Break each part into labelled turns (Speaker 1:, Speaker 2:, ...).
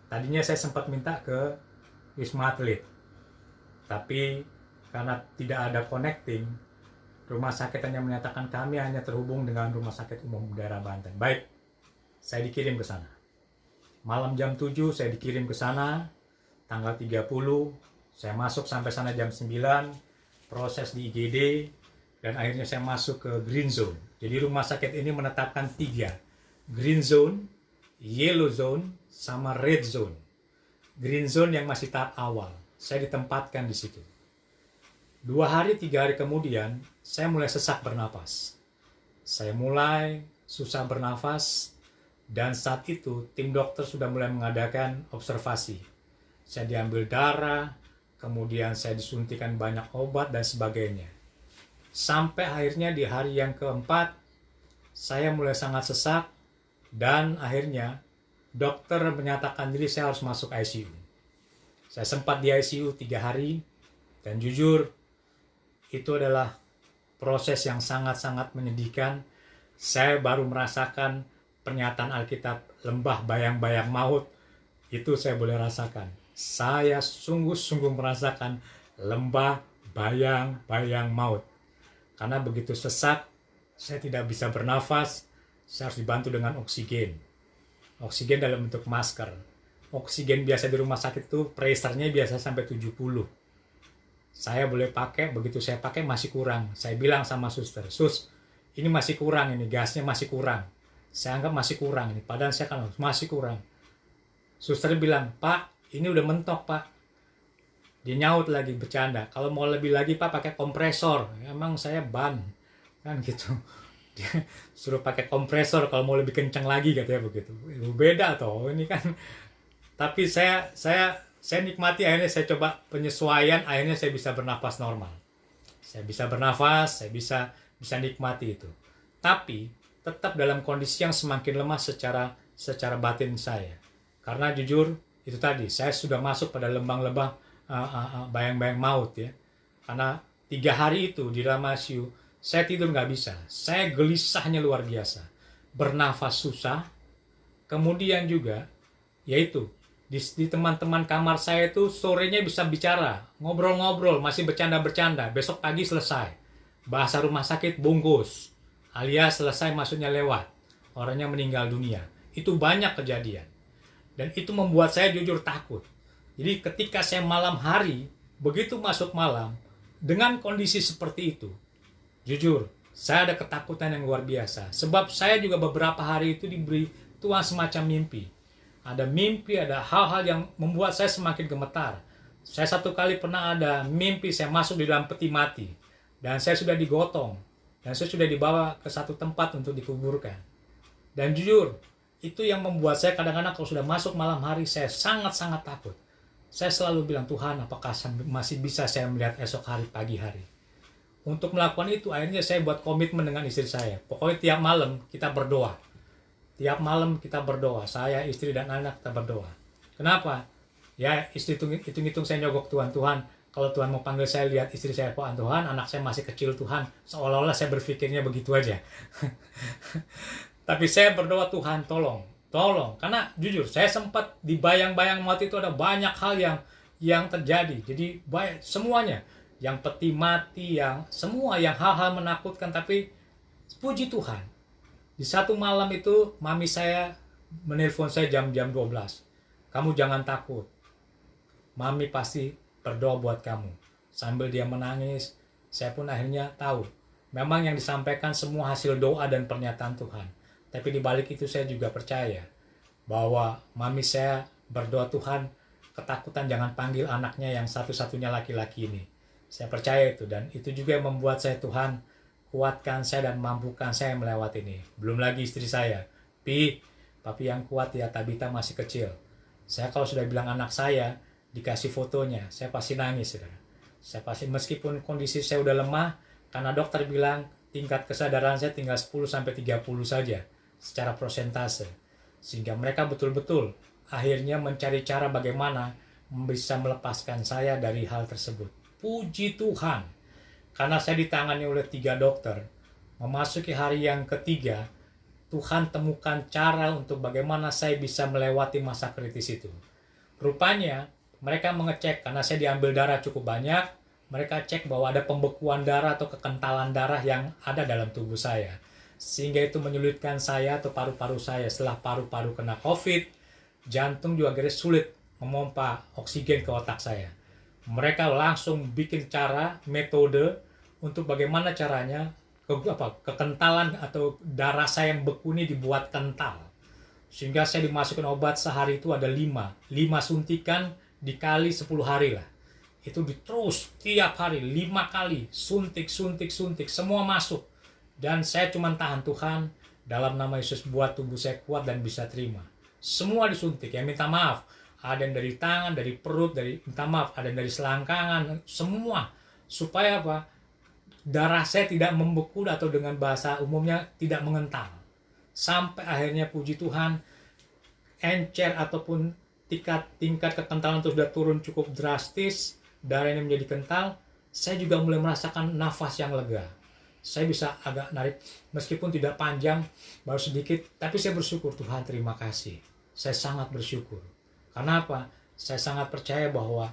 Speaker 1: Tadinya saya sempat minta ke Wisma Atlet, tapi karena tidak ada connecting, rumah sakit hanya menyatakan kami hanya terhubung dengan Rumah Sakit Umum Daerah Banten. Baik, saya dikirim ke sana. Malam jam 7 saya dikirim ke sana, tanggal 30, saya masuk sampai sana jam 9, proses di IGD, dan akhirnya saya masuk ke Green Zone. Jadi rumah sakit ini menetapkan 3, Green Zone, Yellow Zone, sama Red Zone. Green Zone yang masih tahap awal, saya ditempatkan di situ. 2 hari, 3 hari kemudian, saya mulai sesak bernapas. Saya mulai susah bernafas, dan saat itu tim dokter sudah mulai mengadakan observasi. Saya diambil darah, kemudian saya disuntikan banyak obat dan sebagainya. Sampai akhirnya di hari yang keempat, saya mulai sangat sesak, dan akhirnya dokter menyatakan diri saya harus masuk ICU. Saya sempat di ICU 3 hari, dan jujur, itu adalah proses yang sangat-sangat menyedihkan. Saya baru merasakan pernyataan Alkitab, lembah bayang-bayang maut, itu saya boleh rasakan. Saya sungguh-sungguh merasakan lembah bayang-bayang maut. Karena begitu sesak, saya tidak bisa bernafas, saya harus dibantu dengan oksigen. Oksigen dalam bentuk masker. Oksigen biasa di rumah sakit itu pressure-nya biasa sampai 70. Saya boleh pakai, begitu saya pakai masih kurang. Saya bilang sama suster, "Sus, ini masih kurang, ini gasnya masih kurang." Saya anggap masih kurang ini, padahal saya kan masih kurang. Suster bilang, "Pak, ini udah mentok, Pak." Dia nyaut lagi, bercanda, "Kalau mau lebih lagi, Pak, pakai kompresor." Emang saya ban, kan gitu. Dia suruh pakai kompresor kalau mau lebih kencang lagi, katanya begitu. Beda toh, ini kan. Tapi saya nikmati, akhirnya saya coba penyesuaian, akhirnya saya bisa bernafas normal. Saya bisa bernafas, saya bisa nikmati itu. Tapi tetap dalam kondisi yang semakin lemah secara batin saya. Karena jujur, itu tadi, saya sudah masuk pada lembang-lembang bayang-bayang maut ya. Karena 3 hari itu di dalam ICU, saya tidur nggak bisa. Saya gelisahnya luar biasa. Bernafas susah. Kemudian juga, yaitu, di teman-teman kamar saya itu sorenya bisa bicara, ngobrol-ngobrol, masih bercanda-bercanda. Besok pagi selesai. Bahasa rumah sakit bungkus. Alias selesai maksudnya lewat. Orangnya meninggal dunia. Itu banyak kejadian. Dan itu membuat saya jujur takut. Jadi ketika saya malam hari, begitu masuk malam, dengan kondisi seperti itu, jujur, saya ada ketakutan yang luar biasa. Sebab saya juga beberapa hari itu diberi Tuhan semacam mimpi. Ada mimpi, ada hal-hal yang membuat saya semakin gemetar. Saya satu kali pernah ada mimpi saya masuk di dalam peti mati. Dan saya sudah digotong. Dan saya sudah dibawa ke satu tempat untuk dikuburkan. Dan jujur, itu yang membuat saya kadang-kadang kalau sudah masuk malam hari, saya sangat-sangat takut. Saya selalu bilang, "Tuhan, apakah masih bisa saya melihat esok hari, pagi hari?" Untuk melakukan itu, akhirnya saya buat komitmen dengan istri saya. Pokoknya tiap malam kita berdoa. Tiap malam kita berdoa. Saya, istri, dan anak kita berdoa. Kenapa? Ya, istri hitung-hitung saya nyogok Tuhan. "Tuhan, kalau Tuhan mau panggil saya, lihat istri saya apaan Tuhan, anak saya masih kecil Tuhan." Seolah-olah saya berpikirnya begitu aja. Tapi saya berdoa, "Tuhan, tolong. Karena jujur, saya sempat di bayang-bayang maut itu ada banyak hal yang terjadi. Jadi semuanya, yang peti mati, yang semua, yang hal-hal menakutkan. Tapi puji Tuhan, di satu malam itu mami saya menelpon saya jam 12. "Kamu jangan takut. Mami pasti berdoa buat kamu." Sambil dia menangis, saya pun akhirnya tahu. Memang yang disampaikan semua hasil doa dan pernyataan Tuhan. Tapi di balik itu saya juga percaya bahwa mami saya berdoa, "Tuhan, ketakutan jangan panggil anaknya yang satu-satunya laki-laki ini." Saya percaya itu, dan itu juga yang membuat saya, "Tuhan, kuatkan saya dan mampukan saya melewati ini." Belum lagi istri saya, "Papi yang kuat ya, Tabita masih kecil." Saya kalau sudah bilang anak saya, dikasih fotonya, saya pasti nangis. Saudara. Saya pasti, meskipun kondisi saya udah lemah, karena dokter bilang tingkat kesadaran saya tinggal 10-30 saja secara persentase. Sehingga mereka betul-betul akhirnya mencari cara bagaimana bisa melepaskan saya dari hal tersebut. Puji Tuhan, karena saya ditangani oleh 3 dokter, memasuki hari yang ketiga, Tuhan temukan cara untuk bagaimana saya bisa melewati masa kritis itu. Rupanya mereka mengecek, karena saya diambil darah cukup banyak, mereka cek bahwa ada pembekuan darah atau kekentalan darah yang ada dalam tubuh saya. Sehingga itu menyulitkan saya atau paru-paru saya. Setelah paru-paru kena COVID, jantung juga akhirnya sulit memompa oksigen ke otak saya. Mereka langsung bikin cara, metode untuk bagaimana caranya kekentalan atau darah saya yang beku ini dibuat kental. Sehingga saya dimasukkan obat sehari itu ada 5 suntikan dikali 10 hari lah. Itu terus tiap hari 5 kali suntik, semua masuk. Dan saya cuma tahan, Tuhan, dalam nama Yesus buat tubuh saya kuat dan bisa terima. Semua disuntik, ya minta maaf. Ada yang dari tangan, dari perut, minta maaf, ada yang dari selangkangan, semua. Supaya apa? Darah saya tidak membeku atau dengan bahasa umumnya tidak mengental. Sampai akhirnya puji Tuhan, encer ataupun tingkat kekentalan itu sudah turun cukup drastis, darah ini menjadi kental, saya juga mulai merasakan nafas yang lega. Saya bisa agak narik, meskipun tidak panjang, baru sedikit, tapi saya bersyukur, Tuhan terima kasih. Saya sangat bersyukur. Karena apa? Saya sangat percaya bahwa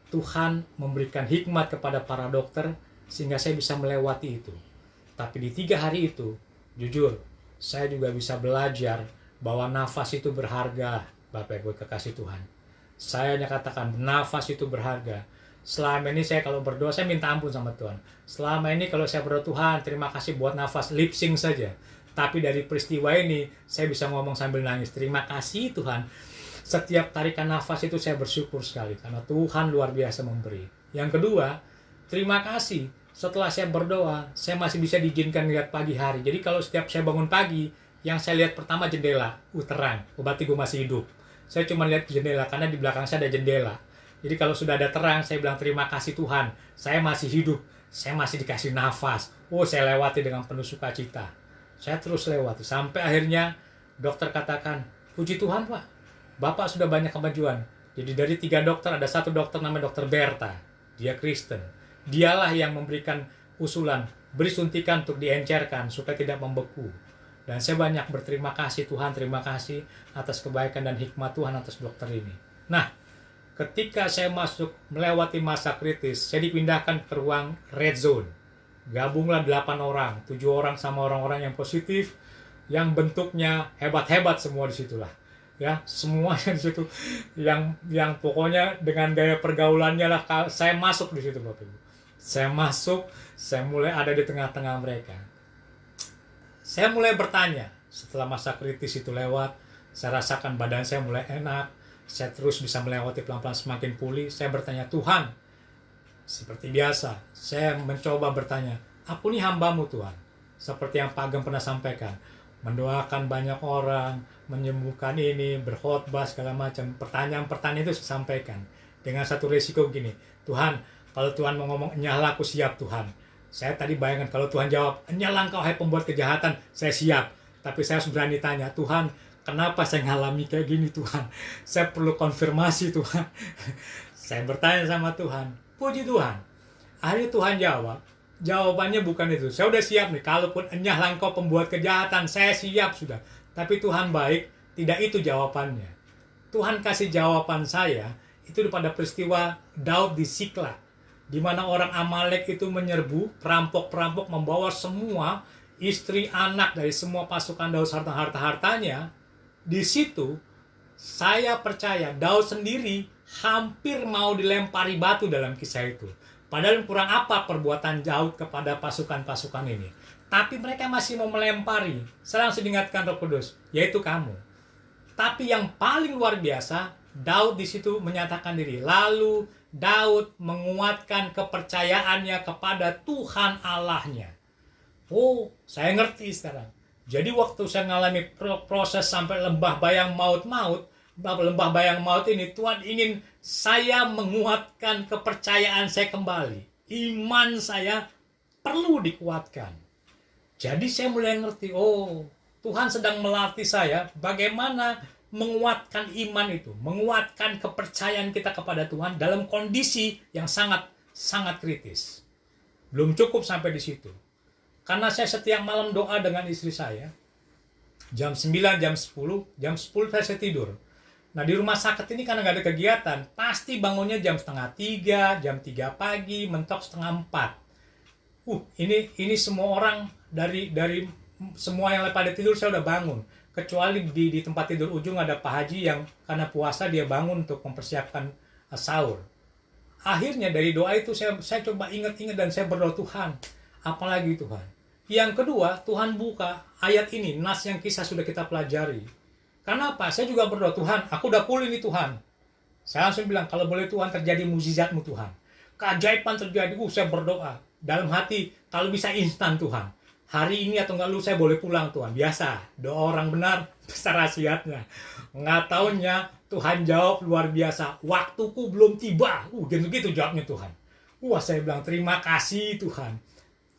Speaker 1: Tuhan memberikan hikmat kepada para dokter, sehingga saya bisa melewati itu. Tapi di 3 hari itu, jujur, saya juga bisa belajar bahwa nafas itu berharga, Bapak Ibu kekasih Tuhan. Saya hanya katakan, nafas itu berharga. Selama ini saya kalau berdoa, saya minta ampun sama Tuhan. Selama ini kalau saya berdoa, Tuhan terima kasih buat nafas, lip sync saja. Tapi dari peristiwa ini, saya bisa ngomong sambil nangis. Terima kasih Tuhan. Setiap tarikan nafas itu saya bersyukur sekali. Karena Tuhan luar biasa memberi. Yang kedua, terima kasih. Setelah saya berdoa, saya masih bisa diizinkan lihat pagi hari. Jadi kalau setiap saya bangun pagi, yang saya lihat pertama jendela, terang. Berarti gue masih hidup. Saya cuma lihat jendela, karena di belakang saya ada jendela. Jadi kalau sudah ada terang, saya bilang terima kasih Tuhan. Saya masih hidup. Saya masih dikasih nafas. Saya lewati dengan penuh sukacita. Saya terus lewati. Sampai akhirnya dokter katakan, puji Tuhan Pak, Bapak sudah banyak kemajuan. Jadi dari 3 dokter, ada 1 dokter namanya Dokter Berta. Dia Kristen. Dialah yang memberikan usulan, beri suntikan untuk diencerkan supaya tidak membeku. Dan saya banyak berterima kasih Tuhan, terima kasih atas kebaikan dan hikmat Tuhan atas dokter ini. Nah, ketika saya masuk melewati masa kritis, saya dipindahkan ke ruang red zone. Gabunglah 8 orang, 7 orang sama orang-orang yang positif, yang bentuknya hebat-hebat semua di situlah. Ya, semuanya di situ yang pokoknya dengan gaya pergaulannya lah, saya masuk di situ Bapak Ibu. Saya masuk, saya mulai ada di tengah-tengah mereka. Saya mulai bertanya, setelah masa kritis itu lewat, saya rasakan badan saya mulai enak, saya terus bisa melewati pelan-pelan semakin pulih. Saya bertanya, Tuhan, seperti biasa, saya mencoba bertanya, aku ini hamba-Mu Tuhan. Seperti yang Pak Ageng pernah sampaikan, mendoakan banyak orang, menyembuhkan ini, berkhotbah segala macam. Pertanyaan-pertanyaan itu saya sampaikan dengan satu resiko begini, Tuhan, kalau Tuhan mau ngomong, nyala aku siap Tuhan. Saya tadi bayangkan kalau Tuhan jawab, nyala engkau hai pembuat kejahatan, saya siap. Tapi saya harus berani tanya, Tuhan, kenapa saya ngalami kayak gini Tuhan? Saya perlu konfirmasi Tuhan. Saya bertanya sama Tuhan, puji Tuhan. Akhirnya Tuhan jawab, jawabannya bukan itu. Saya udah siap nih, kalaupun nyala engkau pembuat kejahatan, saya siap sudah. Tapi Tuhan baik, tidak itu jawabannya. Tuhan kasih jawaban saya, itu pada peristiwa Daud di Siklag, di mana orang Amalek itu menyerbu, perampok-perampok membawa semua istri, anak dari semua pasukan Daud serta harta-hartanya. Di situ saya percaya Daud sendiri hampir mau dilempari batu dalam kisah itu. Padahal kurang apa perbuatan Daud kepada pasukan-pasukan ini. Tapi mereka masih mau melempari. Saya langsung diingatkan Roh Kudus, yaitu kamu. Tapi yang paling luar biasa, Daud di situ menyatakan diri. Lalu Daud menguatkan kepercayaannya kepada Tuhan Allahnya. Saya ngerti sekarang. Jadi waktu saya mengalami proses sampai lembah bayang maut ini, Tuhan ingin saya menguatkan kepercayaan saya kembali. Iman saya perlu dikuatkan. Jadi saya mulai ngerti, Tuhan sedang melatih saya bagaimana menguatkan iman itu, menguatkan kepercayaan kita kepada Tuhan dalam kondisi yang sangat kritis. Belum cukup sampai di situ. Karena saya setiap malam doa dengan istri saya, jam 9, jam 10 saya tidur. Nah di rumah sakit ini karena nggak ada kegiatan, pasti bangunnya jam setengah 3, jam 3 pagi, mentok setengah 4. Ini semua orang dari semua yang pada tidur saya udah bangun. Kecuali di tempat tidur ujung ada Pak Haji yang karena puasa dia bangun untuk mempersiapkan sahur. Akhirnya dari doa itu saya coba ingat-ingat dan saya berdoa, Tuhan, apalagi Tuhan. Yang kedua, Tuhan buka ayat ini, nas yang kisah sudah kita pelajari. Karena apa? Saya juga berdoa, Tuhan, aku udah pulih nih Tuhan. Saya langsung bilang, kalau boleh Tuhan terjadi mukjizat-Mu Tuhan. Keajaiban terjadi, saya berdoa. Dalam hati, kalau bisa instan Tuhan. Hari ini atau enggak lu saya boleh pulang Tuhan. Biasa, doa orang benar, besar khasiatnya. Nggak taunya, Tuhan jawab luar biasa. Waktuku belum tiba. Gitu-gitu jawabnya Tuhan. Saya bilang, terima kasih Tuhan.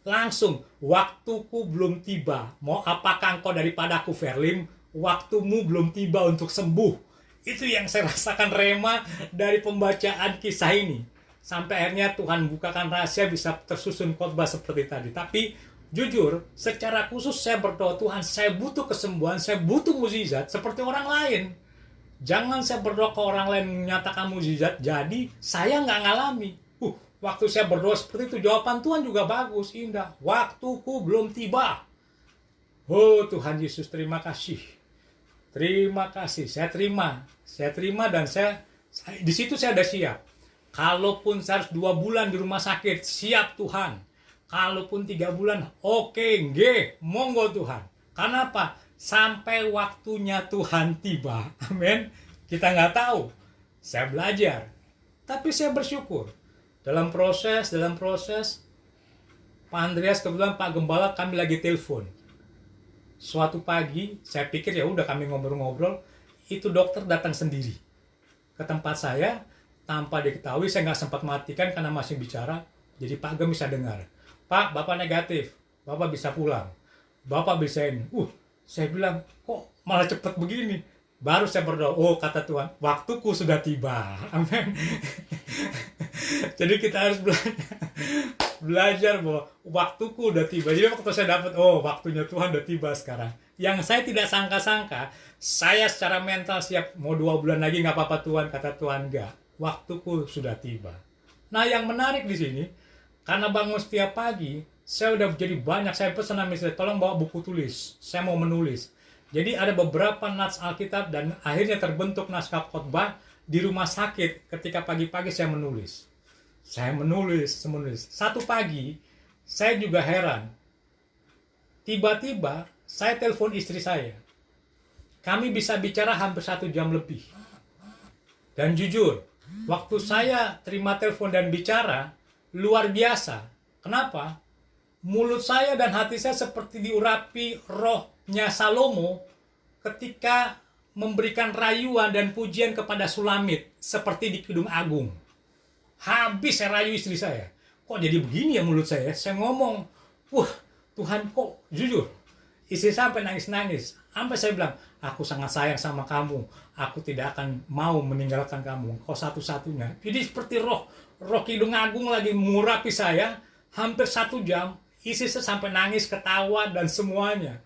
Speaker 1: Langsung, waktuku belum tiba. Mau apakah engkau daripadaku, Verlim? Waktumu belum tiba untuk sembuh. Itu yang saya rasakan rema dari pembacaan kisah ini. Sampai akhirnya Tuhan bukakan rahasia bisa tersusun khotbah seperti tadi. Tapi jujur, secara khusus saya berdoa, Tuhan, saya butuh kesembuhan, saya butuh mukjizat seperti orang lain. Jangan saya berdoa ke orang lain menyatakan mukjizat, jadi saya nggak ngalami. Waktu saya berdoa seperti itu, jawaban Tuhan juga bagus, indah. Waktuku belum tiba. Tuhan Yesus, terima kasih. Terima kasih, saya terima dan saya di situ saya udah siap. Kalaupun saya harus 2 bulan di rumah sakit, siap Tuhan. Kalaupun 3 bulan, oke, monggo Tuhan. Karena apa? Sampai waktunya Tuhan tiba. Amin. Kita nggak tahu. Saya belajar. Tapi saya bersyukur. Dalam proses, Pak Andreas kebetulan Pak Gembala kami lagi telepon. Suatu pagi, saya pikir ya udah kami ngobrol-ngobrol, itu dokter datang sendiri ke tempat saya, tanpa diketahui. Saya nggak sempat matikan karena masih bicara, jadi Pak Gem bisa dengar. Pak, Bapak negatif, Bapak bisa pulang, Bapak bisa ini. Saya bilang, kok malah cepet begini? Baru saya berdoa, kata Tuhan, waktuku sudah tiba. Amin. Jadi kita harus belajar bahwa waktuku udah tiba. Jadi waktu saya dapat, waktunya Tuhan udah tiba sekarang. Yang saya tidak sangka-sangka, saya secara mental siap, mau 2 bulan lagi nggak apa-apa Tuhan, kata Tuhan, enggak. Waktuku sudah tiba. Nah yang menarik di sini, karena bangun setiap pagi, saya udah jadi banyak, saya pesan sama istri, tolong bawa buku tulis, saya mau menulis. Jadi ada beberapa nats Alkitab dan akhirnya terbentuk naskah khotbah di rumah sakit ketika pagi-pagi saya menulis. Saya menulis. Satu pagi, saya juga heran. Tiba-tiba, saya telepon istri saya. Kami bisa bicara hampir 1 jam lebih. Dan jujur, waktu saya terima telepon dan bicara, luar biasa. Kenapa? Mulut saya dan hati saya seperti diurapi rohnya Salomo ketika memberikan rayuan dan pujian kepada Sulamit seperti di Kidung Agung. Habis saya rayu istri saya. Kok jadi begini ya mulut saya? Saya ngomong, Tuhan kok jujur. Istri sampai nangis-nangis. Sampai saya bilang, aku sangat sayang sama kamu. Aku tidak akan mau meninggalkan kamu. Kau satu-satunya. Jadi seperti roh Kidung Agung lagi mengurapi saya. Hampir 1 jam. Istri saya sampai nangis, ketawa, dan semuanya.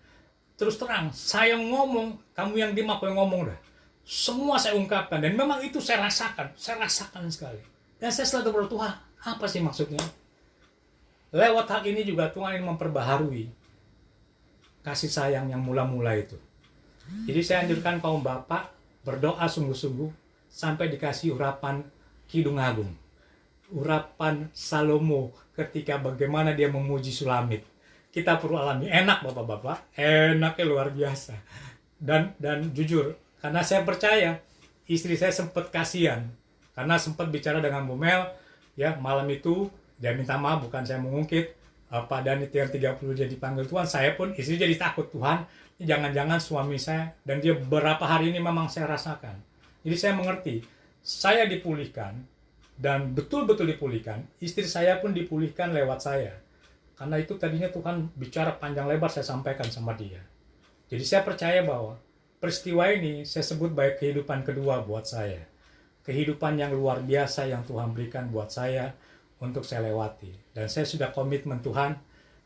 Speaker 1: Terus terang, saya ngomong, kamu yang diem, aku yang ngomong dah. Semua saya ungkapkan, dan memang itu saya rasakan sekali. Dan saya selalu berdoa, Tuhan, apa sih maksudnya? Lewat hal ini juga Tuhan ingin memperbaharui kasih sayang yang mula-mula itu. Jadi saya anjurkan kaum bapak berdoa sungguh-sungguh sampai dikasih urapan Kidung Agung. Urapan Salomo ketika bagaimana dia memuji Sulamit. Kita perlu alami. Enak bapak-bapak, enaknya luar biasa. Dan jujur, karena saya percaya istri saya sempat kasihan karena sempat bicara dengan Bu Mel ya malam itu. Dia minta maaf, bukan saya mengungkit. Pak Dani yang 30 jadi panggil Tuhan, saya pun istri jadi takut, Tuhan jangan-jangan suami saya. Dan dia beberapa hari ini memang saya rasakan. Jadi saya mengerti, saya dipulihkan dan betul-betul dipulihkan. Istri saya pun dipulihkan lewat saya. Karena itu tadinya Tuhan bicara panjang lebar saya sampaikan sama dia. Jadi saya percaya bahwa peristiwa ini saya sebut baik kehidupan kedua buat saya. Kehidupan yang luar biasa yang Tuhan berikan buat saya untuk saya lewati. Dan saya sudah komitmen Tuhan,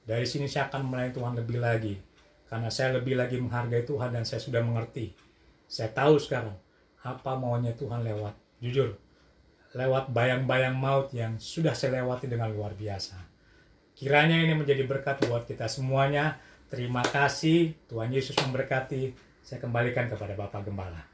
Speaker 1: dari sini saya akan melayani Tuhan lebih lagi. Karena saya lebih lagi menghargai Tuhan dan saya sudah mengerti. Saya tahu sekarang apa maunya Tuhan lewat, jujur, lewat bayang-bayang maut yang sudah saya lewati dengan luar biasa. Kiranya ini menjadi berkat buat kita semuanya. Terima kasih, Tuhan Yesus memberkati. Saya kembalikan kepada Bapak Gembala.